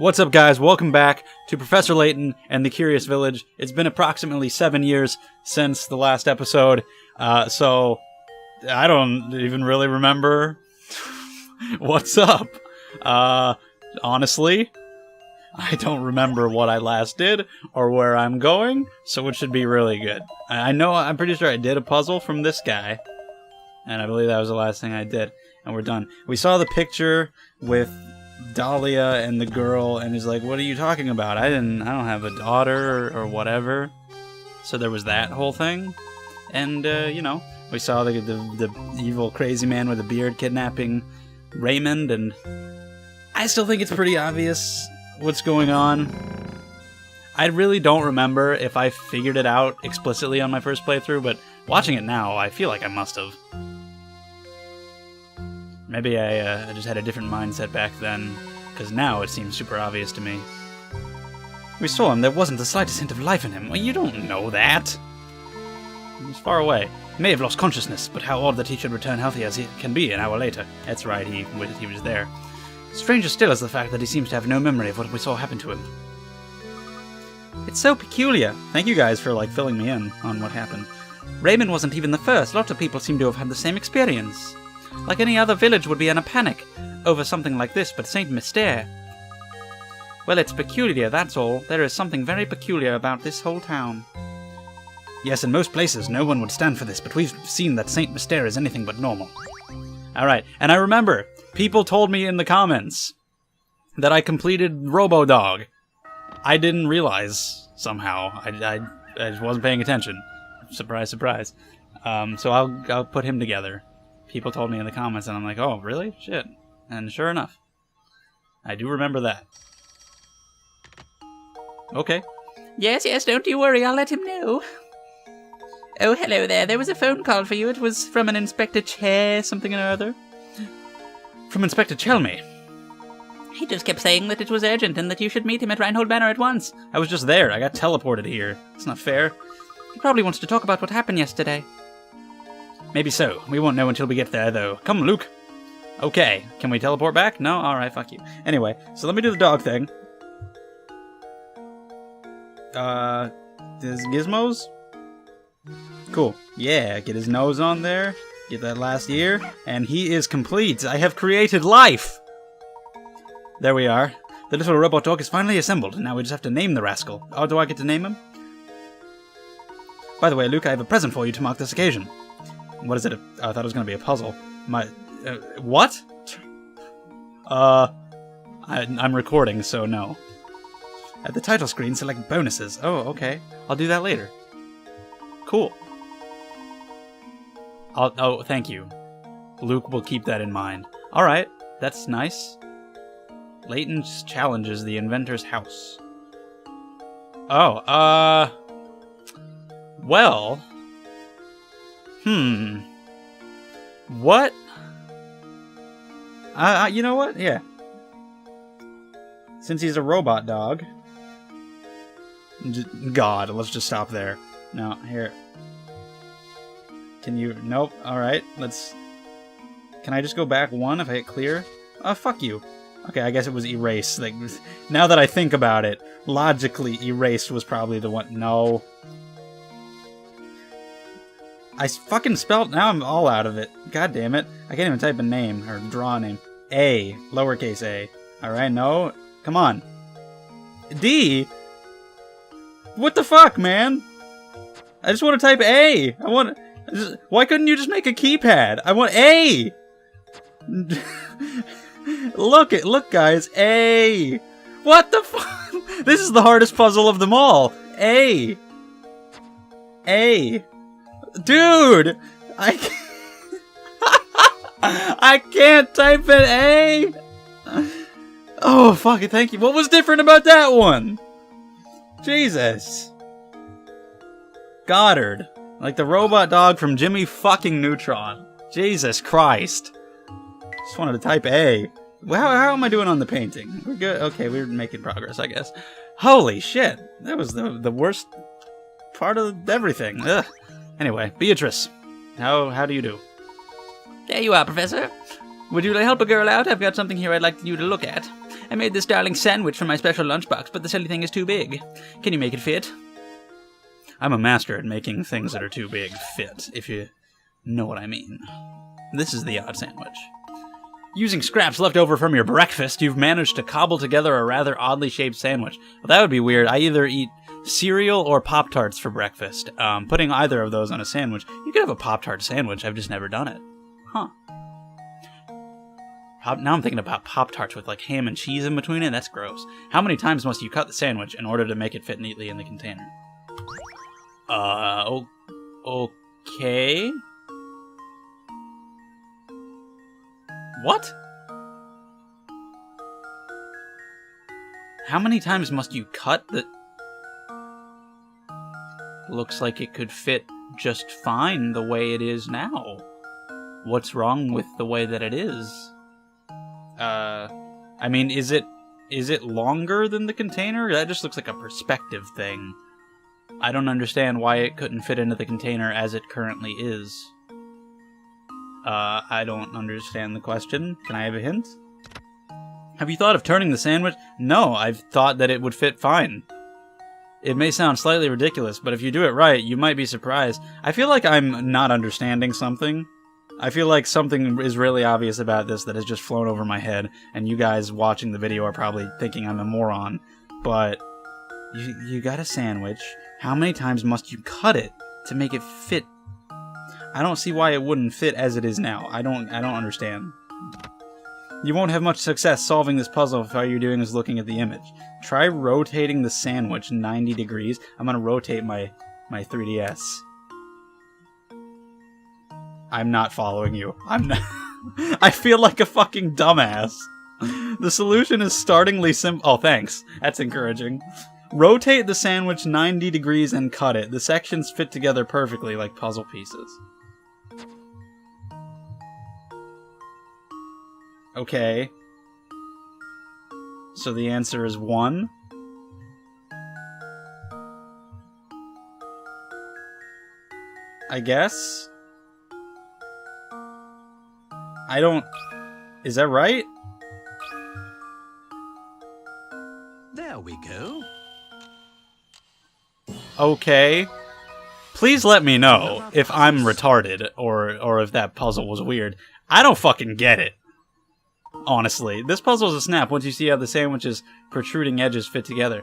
What's up, guys? Welcome back to Professor Layton and the Curious Village. It's been approximately 7 years since the last episode, so I don't even really remember what's up. Honestly, I don't remember what I last did or where I'm going, so it should be really good. I'm pretty sure I did a puzzle from this guy, and I believe that was the last thing I did, and we're done. We saw the picture with Dahlia and the girl, and he's like, what are you talking about? I don't have a daughter or whatever. So there was that whole thing. And, we saw the evil crazy man with a beard kidnapping Raymond, and I still think it's pretty obvious what's going on. I really don't remember if I figured it out explicitly on my first playthrough, but watching it now, I feel like I must have. Maybe I just had a different mindset back then, because now it seems super obvious to me. We saw him, there wasn't the slightest hint of life in him. Well, you don't know that. He was far away. He may have lost consciousness, but how odd that he should return healthy as he can be an hour later. That's right, he was there. Stranger still is the fact that he seems to have no memory of what we saw happen to him. It's so peculiar. Thank you guys for, filling me in on what happened. Raymond wasn't even the first. Lots of people seem to have had the same experience. Like any other village would be in a panic over something like this, but Saint Mystere. Well, it's peculiar, that's all. There is something very peculiar about this whole town. Yes, in most places no one would stand for this, but we've seen that Saint Mystere is anything but normal. Alright, and I remember, people told me in the comments that I completed Robo-Dog. I didn't realize, somehow. I just wasn't paying attention. Surprise, surprise. So I'll put him together. People told me in the comments, and I'm like, oh, really? Shit. And sure enough, I do remember that. Okay. Yes, don't you worry, I'll let him know. Oh, hello there, there was a phone call for you. It was from an Inspector something or other. From Inspector Chelmy? He just kept saying that it was urgent, and that you should meet him at Reinhold Manor at once. I was just there, I got teleported here. It's not fair. He probably wants to talk about what happened yesterday. Maybe so. We won't know until we get there, though. Come, Luke. Okay. Can we teleport back? No? Alright, fuck you. Anyway, so let me do the dog thing. There's gizmos? Cool. Yeah, get his nose on there. Get that last ear. And he is complete. I have created life! There we are. The little robot dog is finally assembled. Now we just have to name the rascal. Oh, do I get to name him? By the way, Luke, I have a present for you to mark this occasion. What is it? I thought it was going to be a puzzle. What? I'm recording, so no. At the title screen, select bonuses. Oh, okay. I'll do that later. Cool. Oh, thank you. Luke will keep that in mind. Alright, that's nice. Layton challenges the inventor's house. Oh, well... What? You know what? Yeah. Since he's a robot dog... God, let's just stop there. No, here. Can you... Nope. Alright, let's... Can I just go back one if I hit clear? Oh, fuck you. Okay, I guess it was erase. Now that I think about it, logically, erased was probably the one... No. I fucking spelled... Now I'm all out of it. God damn it. I can't even type a name, or draw a name. A. Lowercase a. Alright, no. Come on. D? What the fuck, man? I just want to type A. Why couldn't you just make a keypad? I want A! Look, guys. A! What the fuck? This is the hardest puzzle of them all. A! A! Dude! I can't type an A! Oh, fuck it, thank you. What was different about that one? Jesus. Goddard. Like the robot dog from Jimmy fucking Neutron. Jesus Christ. Just wanted to type A. How am I doing on the painting? We're good? Okay, we're making progress, I guess. Holy shit. That was the worst part of everything. Ugh. Anyway, Beatrice. How do you do? There you are, Professor. Would you help a girl out? I've got something here I'd like you to look at. I made this darling sandwich for my special lunchbox, but the silly thing is too big. Can you make it fit? I'm a master at making things that are too big fit, if you know what I mean. This is the odd sandwich. Using scraps left over from your breakfast, you've managed to cobble together a rather oddly shaped sandwich. Well, that would be weird. I either eat cereal or Pop-Tarts for breakfast. Putting either of those on a sandwich. You could have a Pop-Tart sandwich. I've just never done it. Huh. Now I'm thinking about Pop-Tarts with like ham and cheese in between it. That's gross. How many times must you cut the sandwich in order to make it fit neatly in the container? Okay. What? How many times must you cut the... Looks like it could fit just fine the way it is now. What's wrong with the way that it is? I mean, is it longer than the container? That just looks like a perspective thing. I don't understand why it couldn't fit into the container as it currently is. I don't understand the question. Can I have a hint? Have you thought of turning the sandwich? No, I've thought that it would fit fine. It may sound slightly ridiculous, but if you do it right, you might be surprised. I feel like I'm not understanding something. I feel like something is really obvious about this that has just flown over my head, and you guys watching the video are probably thinking I'm a moron. But you got a sandwich. How many times must you cut it to make it fit? I don't see why it wouldn't fit as it is now. I don't understand. You won't have much success solving this puzzle if all you're doing is looking at the image. Try rotating the sandwich 90 degrees. I'm gonna rotate my 3DS. I'm not following you. I'm not. I feel like a fucking dumbass. The solution is startlingly simple. Oh, thanks. That's encouraging. Rotate the sandwich 90 degrees and cut it. The sections fit together perfectly like puzzle pieces. Okay. So the answer is 1? I guess? I don't... Is that right? There we go. Okay. Please let me know if I'm retarded or if that puzzle was weird. I don't fucking get it. Honestly, this puzzle is a snap once you see how the sandwich's protruding edges fit together.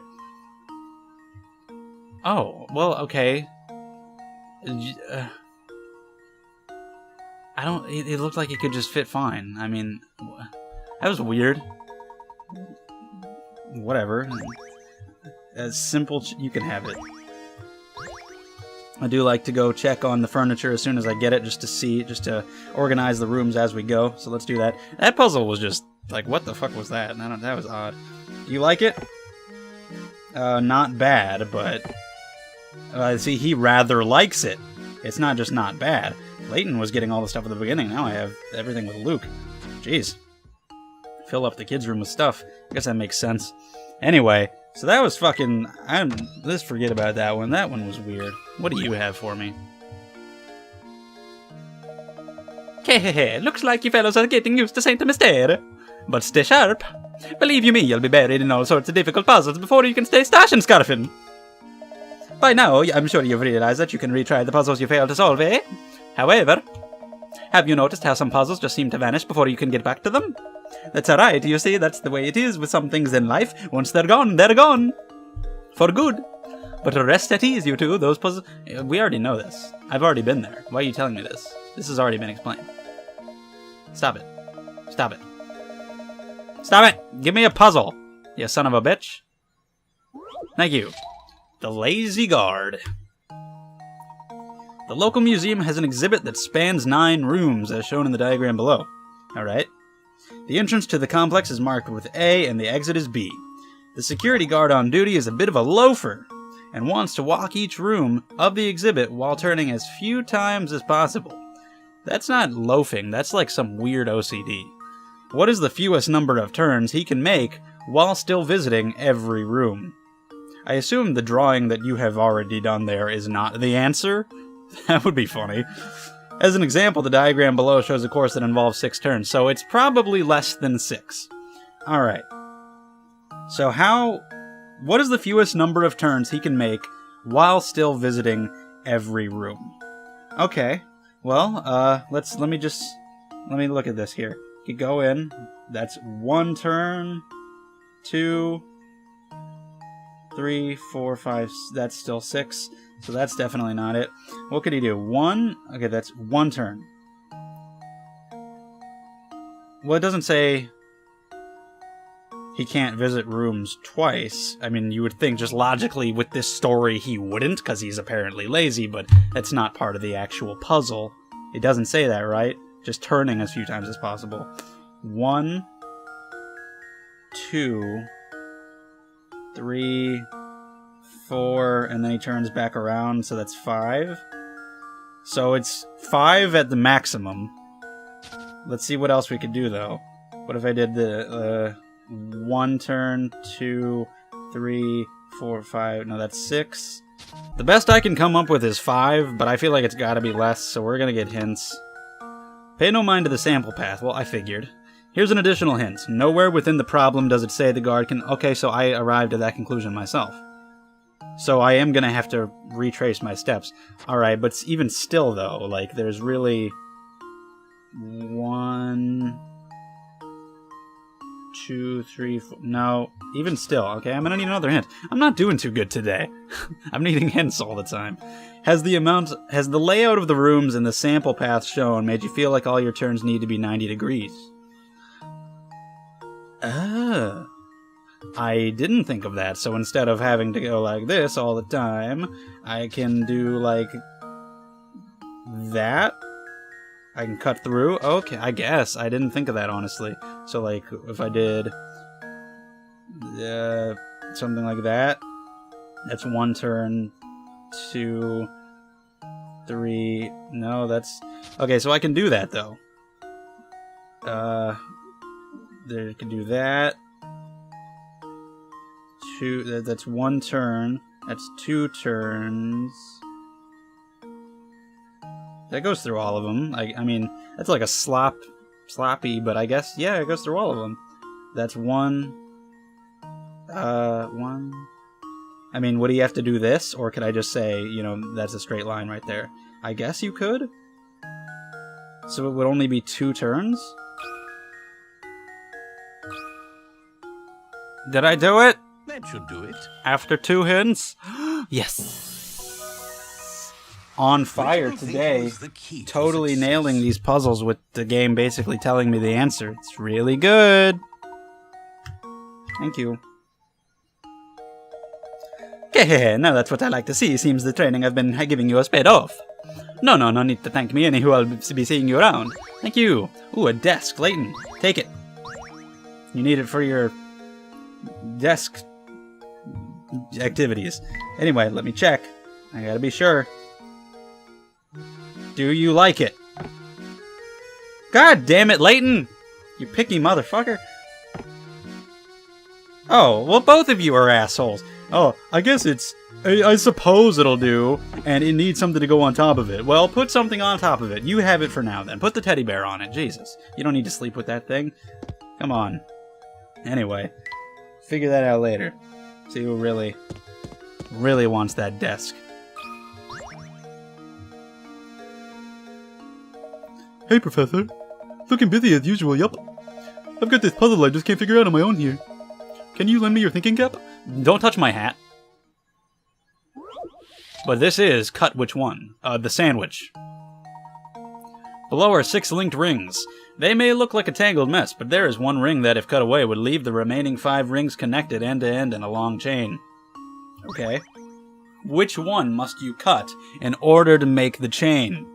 Oh, well, okay. I don't... It looked like it could just fit fine. I mean, that was weird. Whatever. As simple... You can have it. I do like to go check on the furniture as soon as I get it, just to see, just to organize the rooms as we go. So let's do that. That puzzle was just, like, what the fuck was that? That was odd. You like it? Not bad, but... see, he rather likes it. It's not just not bad. Layton was getting all the stuff at the beginning. Now I have everything with Luke. Jeez. Fill up the kids' room with stuff. I guess that makes sense. Anyway... So that was fucking... Let's forget about that one. That one was weird. What do you have for me? Hehehe, looks like you fellows are getting used to Saint Mystere. But stay sharp. Believe you me, you'll be buried in all sorts of difficult puzzles before you can stay stashin' scarfin'. By now, I'm sure you've realized that you can retry the puzzles you failed to solve, eh? However, have you noticed how some puzzles just seem to vanish before you can get back to them? That's alright, you see, that's the way it is with some things in life. Once they're gone, they're gone. For good. But rest at ease, you two, those puzzles... We already know this. I've already been there. Why are you telling me this? This has already been explained. Stop it. Stop it. Stop it! Give me a puzzle, you son of a bitch. Thank you. The Lazy Guard. The local museum has an exhibit that spans 9 rooms, as shown in the diagram below. Alright. The entrance to the complex is marked with A, and the exit is B. The security guard on duty is a bit of a loafer, and wants to walk each room of the exhibit while turning as few times as possible. That's not loafing, that's like some weird OCD. What is the fewest number of turns he can make while still visiting every room? I assume the drawing that you have already done there is not the answer? That would be funny. As an example, the diagram below shows a course that involves 6 turns, so it's probably less than 6. Alright. So what is the fewest number of turns he can make while still visiting every room? Okay, well, let me look at this here. You go in, that's 1 turn, 2, 3, 4, 5, that's still 6, so that's definitely not it. What could he do? 1? Okay, that's 1 turn. Well, it doesn't say he can't visit rooms twice. I mean, you would think just logically with this story he wouldn't, because he's apparently lazy, but that's not part of the actual puzzle. It doesn't say that, right? Just turning as few times as possible. 1, 2, 3, 4, and then he turns back around, so that's 5. So it's 5 at the maximum. Let's see what else we could do, though. What if I did the 1 turn, 2, 3, 4, 5, no, that's 6. The best I can come up with is 5, but I feel like it's gotta be less, so we're gonna get hints. Pay no mind to the sample path. Well, I figured. Here's an additional hint. Nowhere within the problem does it say the guard can... Okay, so I arrived at that conclusion myself. So I am gonna have to retrace my steps. Alright, but even still, though, like, there's really... 1... 2, 3, 4... No, even still. Okay, I'm gonna need another hint. I'm not doing too good today. I'm needing hints all the time. Has the layout of the rooms and the sample path shown made you feel like all your turns need to be 90 degrees? I didn't think of that, so instead of having to go like this all the time, I can do like that. I can cut through. Okay, I guess. I didn't think of that, honestly. So, like, if I did something like that, that's 1 turn, 2, 3... No, that's... Okay, so I can do that, though. There, can do that. 2... That's 1 turn. That's 2 turns. That goes through all of them. I mean, that's like a sloppy, but I guess, yeah, it goes through all of them. That's 1. 1. I mean, would he have to do this, or could I just say, you know, that's a straight line right there? I guess you could. So it would only be 2 turns? Did I do it? That should do it. After 2 hints? Yes! On fire today, totally nailing these puzzles with the game basically telling me the answer. It's really good. Thank you. Now that's what I like to see. Seems the training I've been giving you has paid off. No need to thank me, anywho, I'll be seeing you around. Thank you. Ooh, a desk, Layton. Take it. You need it for your desk activities. Anyway, let me check. I gotta be sure. Do you like it? God damn it, Layton! You picky motherfucker. Oh, well, both of you are assholes. Oh, I guess it's... I suppose it'll do, and it needs something to go on top of it. Well, put something on top of it. You have it for now, then. Put the teddy bear on it. Jesus. You don't need to sleep with that thing. Come on. Anyway, figure that out later. See who really wants that desk. Hey, Professor. Looking busy as usual, yup. I've got this puzzle I just can't figure out on my own here. Can you lend me your thinking cap? Don't touch my hat. But this is cut which one? The sandwich. Below are 6 linked rings. They may look like a tangled mess, but there is one ring that, if cut away, would leave the remaining 5 rings connected end to end in a long chain. Okay. Which one must you cut in order to make the chain?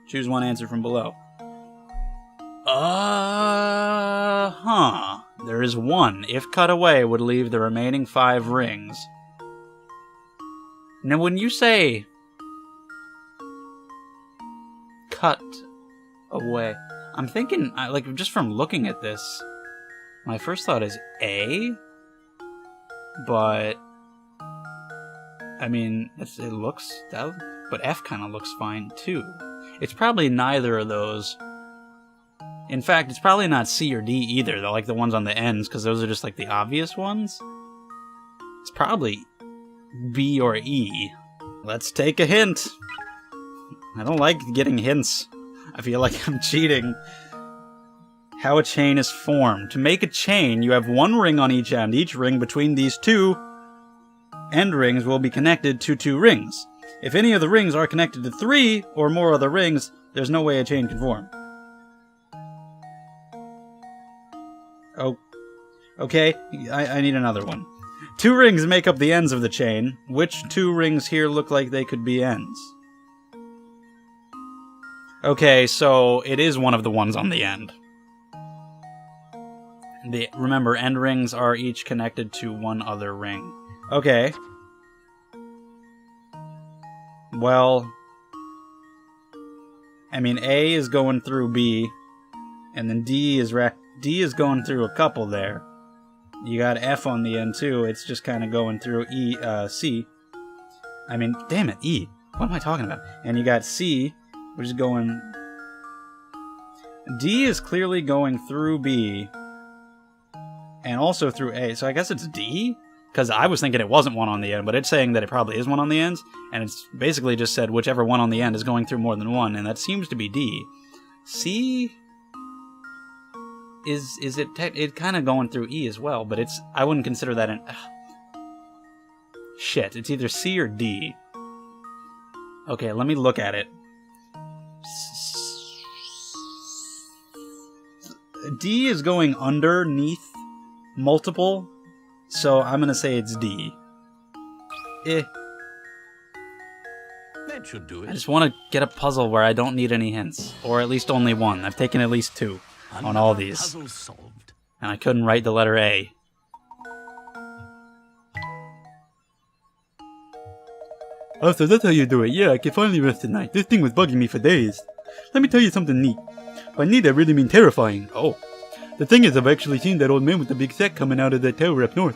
Choose one answer from below. There is one, if cut away, would leave the remaining 5 rings. Now, when you say cut away, I'm thinking, like, just from looking at this, my first thought is A, but, I mean, it looks, but F kind of looks fine, too. It's probably neither of those. In fact, it's probably not C or D either, like the ones on the ends, because those are just like the obvious ones. It's probably B or E. Let's take a hint. I don't like getting hints. I feel like I'm cheating. How a chain is formed. To make a chain, you have one ring on each end. Each ring between these two end rings will be connected to 2 rings. If any of the rings are connected to 3 or more other rings, there's no way a chain can form. Oh, okay, I need another one. 2 rings make up the ends of the chain. Which 2 rings here look like they could be ends? Okay, so it is one of the ones on the end. Remember, end rings are each connected to one other ring. Okay. Well, I mean, A is going through B, and then D is going through a couple there. You got F on the end too. It's just kind of going through C. I mean, damn it, E. What am I talking about? And you got C, which is going. D is clearly going through B, and also through A. So I guess it's D. Because I was thinking it wasn't one on the end, but it's saying that it probably is one on the ends, and it's basically just said whichever one on the end is going through more than one, and that seems to be D. C is it kind of going through E as well, but I wouldn't consider that an shit. It's either C or D. Okay, let me look at it. D is going underneath multiple. So I'm going to say it's D. That should do it. I just want to get a puzzle where I don't need any hints. Or at least only one. I've taken at least 2 on all these. Puzzle solved. And I couldn't write the letter A. Oh, so that's how you do it. Yeah, I can finally rest tonight. This thing was bugging me for days. Let me tell you something neat. By neat, I really mean terrifying. Oh. The thing is, I've actually seen that old man with the big sack coming out of that tower up north.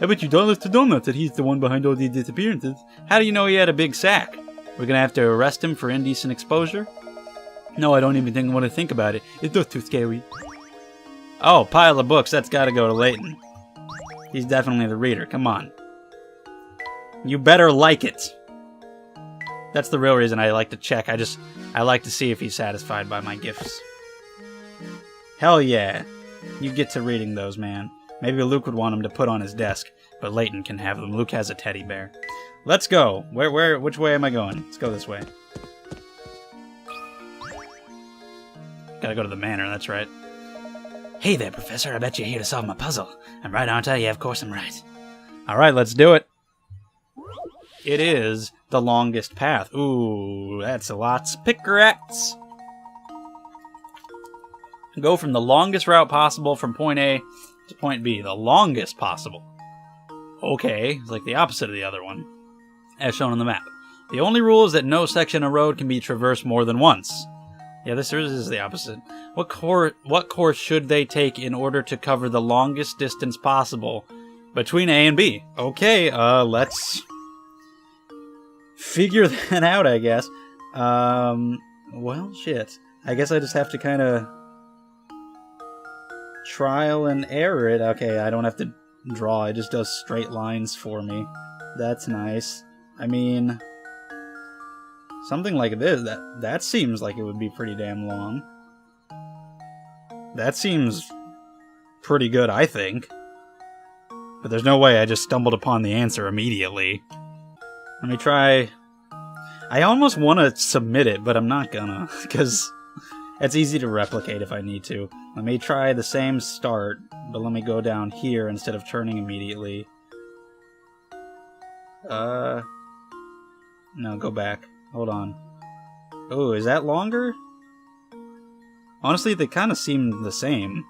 I bet you dollars to donuts that he's the one behind all these disappearances. How do you know he had a big sack? We're going to have to arrest him for indecent exposure? No, I don't even want to think about it. It's just too scary. Oh, pile of books. That's got to go to Layton. He's definitely the reader. Come on. You better like it. That's the real reason I like to check. I like to see if he's satisfied by my gifts. Hell yeah. You get to reading those, man. Maybe Luke would want him to put on his desk, but Layton can have them. Luke has a teddy bear. Let's go. Which way am I going? Let's go this way. Gotta go to the manor, that's right. Hey there, Professor. I bet you're here to solve my puzzle. I'm right, aren't I? Yeah, of course I'm right. Alright, let's do it. It is the longest path. Ooh, that's a lot. Pickaxe. Go from the longest route possible from point A to point B. The longest possible. Okay, it's like the opposite of the other one, as shown on the map. The only rule is that no section of road can be traversed more than once. Yeah, this is the opposite. What course should they take in order to cover the longest distance possible between A and B? Okay, let's figure that out, I guess. Well, shit. I guess I just have to kind of trial and error it. Okay, I don't have to draw. It just does straight lines for me. That's nice. I mean, something like this, that seems like it would be pretty damn long. That seems pretty good, I think. But there's no way I just stumbled upon the answer immediately. Let me try. I almost want to submit it, but I'm not gonna, because it's easy to replicate if I need to. Let me try the same start, but let me go down here instead of turning immediately. No, go back. Hold on. Oh, is that longer? Honestly, they kind of seem the same.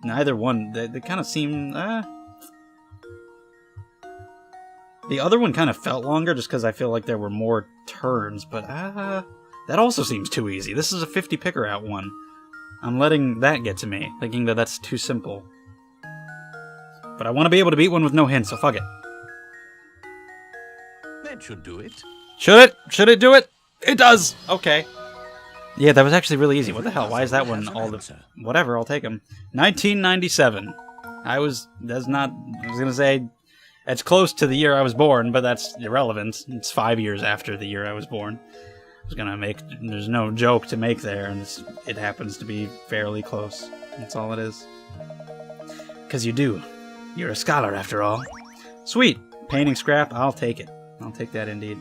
Neither one. They kind of seem... The other one kind of felt longer just because I feel like there were more turns, but that also seems too easy. This is a 50 picker out one. I'm letting that get to me, thinking that that's too simple. But I want to be able to beat one with no hints, so fuck it. That should do it. Should it? Should it do it? It does! Okay. Yeah, that was actually really easy. What the hell? Why is that one all the... Whatever, I'll take them. 1997. That's not... I was gonna say... It's close to the year I was born, but that's irrelevant. It's 5 years after the year I was born. I was gonna make... There's no joke to make there, and it happens to be fairly close. That's all it is. Because you do. You're a scholar, after all. Sweet. Painting scrap, I'll take it. I'll take that indeed.